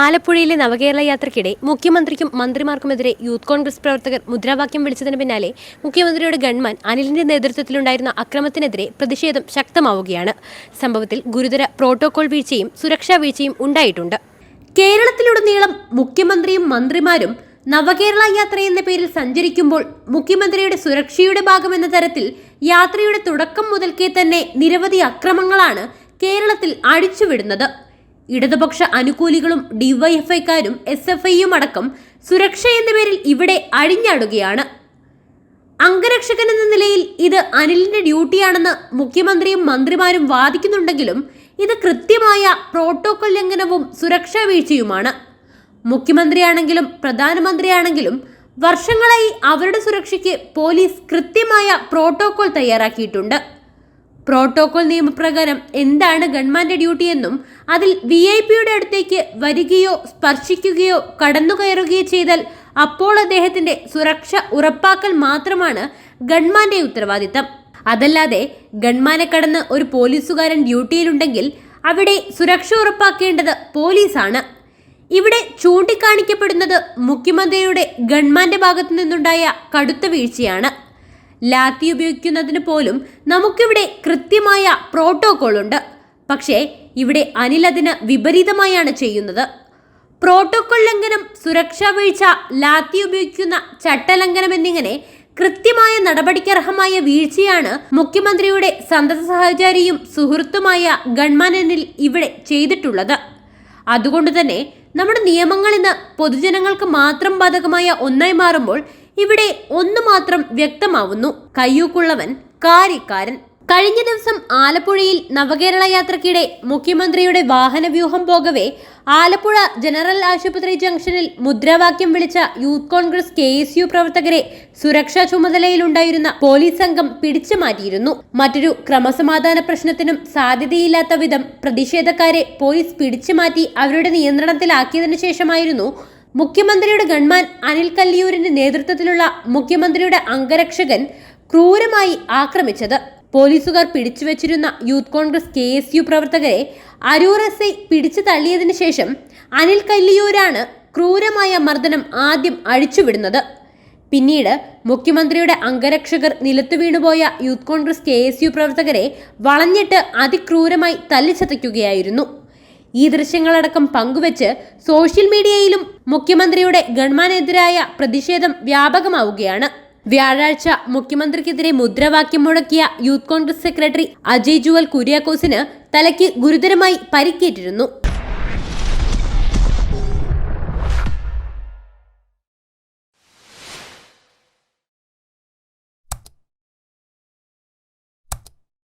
ആലപ്പുഴയിലെ നവകേരള യാത്രയ്ക്കിടെ മുഖ്യമന്ത്രിക്കും മന്ത്രിമാർക്കുമെതിരെ യൂത്ത് കോൺഗ്രസ് പ്രവർത്തകർ മുദ്രാവാക്യം വിളിച്ചതിന് പിന്നാലെ മുഖ്യമന്ത്രിയുടെ ഗൺമാൻ അനിലിന്റെ നേതൃത്വത്തിലുണ്ടായിരുന്ന അക്രമത്തിനെതിരെ പ്രതിഷേധം ശക്തമാവുകയാണ്. സംഭവത്തിൽ ഗുരുതര പ്രോട്ടോകോൾ വീഴ്ചയും സുരക്ഷാ വീഴ്ചയും ഉണ്ടായിട്ടുണ്ട്. കേരളത്തിലുടനീളം മുഖ്യമന്ത്രിയും മന്ത്രിമാരും നവകേരള യാത്ര എന്ന പേരിൽ സഞ്ചരിക്കുമ്പോൾ മുഖ്യമന്ത്രിയുടെ സുരക്ഷയുടെ ഭാഗമെന്ന തരത്തിൽ യാത്രയുടെ തുടക്കം മുതൽക്കേ തന്നെ നിരവധി അക്രമങ്ങളാണ് കേരളത്തിൽ അടിച്ചുവിടുന്നത്. ഇടതുപക്ഷ അനുകൂലികളും ഡിവൈഎഫ്ഐക്കാരും SFIയും അടക്കം സുരക്ഷ എന്ന പേരിൽ ഇവിടെ അഴിഞ്ഞാടുകയാണ്. അംഗരക്ഷകൻ എന്ന നിലയിൽ ഇത് അനിലിന്റെ ഡ്യൂട്ടിയാണെന്ന് മുഖ്യമന്ത്രിയും മന്ത്രിമാരും വാദിക്കുന്നുണ്ടെങ്കിലും ഇത് കൃത്യമായ പ്രോട്ടോകോൾ ലംഘനവും സുരക്ഷാ വീഴ്ചയുമാണ്. മുഖ്യമന്ത്രിയാണെങ്കിലും പ്രധാനമന്ത്രിയാണെങ്കിലും വർഷങ്ങളായി അവരുടെ സുരക്ഷയ്ക്ക് പോലീസ് കൃത്യമായ പ്രോട്ടോകോൾ തയ്യാറാക്കിയിട്ടുണ്ട്. പ്രോട്ടോകോൾ നിയമപ്രകാരം എന്താണ് ഗൺമാന്റെ ഡ്യൂട്ടി എന്നും അതിൽ VIP-യുടെ അടുത്തേക്ക് വരികയോ സ്പർശിക്കുകയോ കടന്നുകയറുകയോ ചെയ്താൽ അപ്പോൾ അദ്ദേഹത്തിന്റെ സുരക്ഷ ഉറപ്പാക്കൽ മാത്രമാണ് ഗൺമാന്റെ ഉത്തരവാദിത്തം. അതല്ലാതെ ഗൺമാനെ കടന്ന് ഒരു പോലീസുകാരൻ ഡ്യൂട്ടിയിലുണ്ടെങ്കിൽ അവിടെ സുരക്ഷ ഉറപ്പാക്കേണ്ടത് പോലീസാണ്. ഇവിടെ ചൂണ്ടിക്കാണിക്കപ്പെടുന്നത് മുഖ്യമന്ത്രിയുടെ ഗൺമാന്റെ ഭാഗത്തു നിന്നുണ്ടായ കടുത്ത വീഴ്ചയാണ്. ലാത്തി ഉപയോഗിക്കുന്നതിന് പോലും നമുക്കിവിടെ കൃത്യമായ പ്രോട്ടോകോൾ ഉണ്ട്. പക്ഷേ ഇവിടെ അനിൽ അതിന് വിപരീതമായാണ് ചെയ്യുന്നത്. പ്രോട്ടോകോൾ ലംഘനം, സുരക്ഷാ വീഴ്ച, ലാത്തി ഉപയോഗിക്കുന്ന ചട്ടലംഘനം എന്നിങ്ങനെ കൃത്യമായ നടപടിക്കർഹമായ വീഴ്ചയാണ് മുഖ്യമന്ത്രിയുടെ സന്തത സഹചാരിയും സുഹൃത്തുമായ ഗൺമാൻ അനിൽ ഇവിടെ ചെയ്തിട്ടുള്ളത്. അതുകൊണ്ട് തന്നെ നമ്മുടെ നിയമങ്ങൾ ഇന്ന് പൊതുജനങ്ങൾക്ക് മാത്രം ബാധകമായ ഒന്നായി മാറുമ്പോൾ ഇവിടെ ഒന്ന് മാത്രം വ്യക്തമാവുന്നു: കയ്യൂക്കുള്ളവൻ കാര്യക്കാരൻ. കഴിഞ്ഞ ദിവസം ആലപ്പുഴയിൽ നവകേരള യാത്രയ്ക്കിടെ മുഖ്യമന്ത്രിയുടെ വാഹനവ്യൂഹം പോകവേ ആലപ്പുഴ ജനറൽ ആശുപത്രി ജംഗ്ഷനിൽ മുദ്രാവാക്യം വിളിച്ച യൂത്ത് കോൺഗ്രസ് KSU പ്രവർത്തകരെ സുരക്ഷാ ചുമതലയിലുണ്ടായിരുന്ന പോലീസ് സംഘം പിടിച്ചു മാറ്റിയിരുന്നു. മറ്റൊരു ക്രമസമാധാന പ്രശ്നത്തിനും സാധ്യതയില്ലാത്ത വിധം പ്രതിഷേധക്കാരെ പോലീസ് പിടിച്ചു മാറ്റി അവരുടെ നിയന്ത്രണത്തിലാക്കിയതിനു ശേഷമായിരുന്നു മുഖ്യമന്ത്രിയുടെ ഗൺമാൻ അനിൽ കല്ലിയൂരിന്റെ നേതൃത്വത്തിലുള്ള മുഖ്യമന്ത്രിയുടെ അംഗരക്ഷകൻ ക്രൂരമായി ആക്രമിച്ചത്. പോലീസുകാർ പിടിച്ചുവച്ചിരുന്ന യൂത്ത് കോൺഗ്രസ് KSU പ്രവർത്തകരെ അരൂർ SI പിടിച്ചു തള്ളിയതിനു ശേഷം അനിൽ കല്ലിയൂരാണ് ക്രൂരമായ മർദ്ദനം ആദ്യം അഴിച്ചുവിടുന്നത്. പിന്നീട് മുഖ്യമന്ത്രിയുടെ അംഗരക്ഷകർ നിലത്തു വീണുപോയ യൂത്ത് കോൺഗ്രസ് KSU പ്രവർത്തകരെ വളഞ്ഞിട്ട് അതിക്രൂരമായി തല്ലിച്ചതയ്ക്കുകയായിരുന്നു. ഈ ദൃശ്യങ്ങളടക്കം പങ്കുവച്ച് സോഷ്യൽ മീഡിയയിലും മുഖ്യമന്ത്രിയുടെ ഗൺമാനെതിരായ പ്രതിഷേധം വ്യാപകമാവുകയാണ്. വ്യാഴാഴ്ച മുഖ്യമന്ത്രിക്കെതിരെ മുദ്രാവാക്യം മുഴക്കിയ യൂത്ത് കോൺഗ്രസ് സെക്രട്ടറി അജയ് ജുവൽ കുര്യാക്കോസിന് തലയ്ക്ക് ഗുരുതരമായി പരിക്കേറ്റിരുന്നു.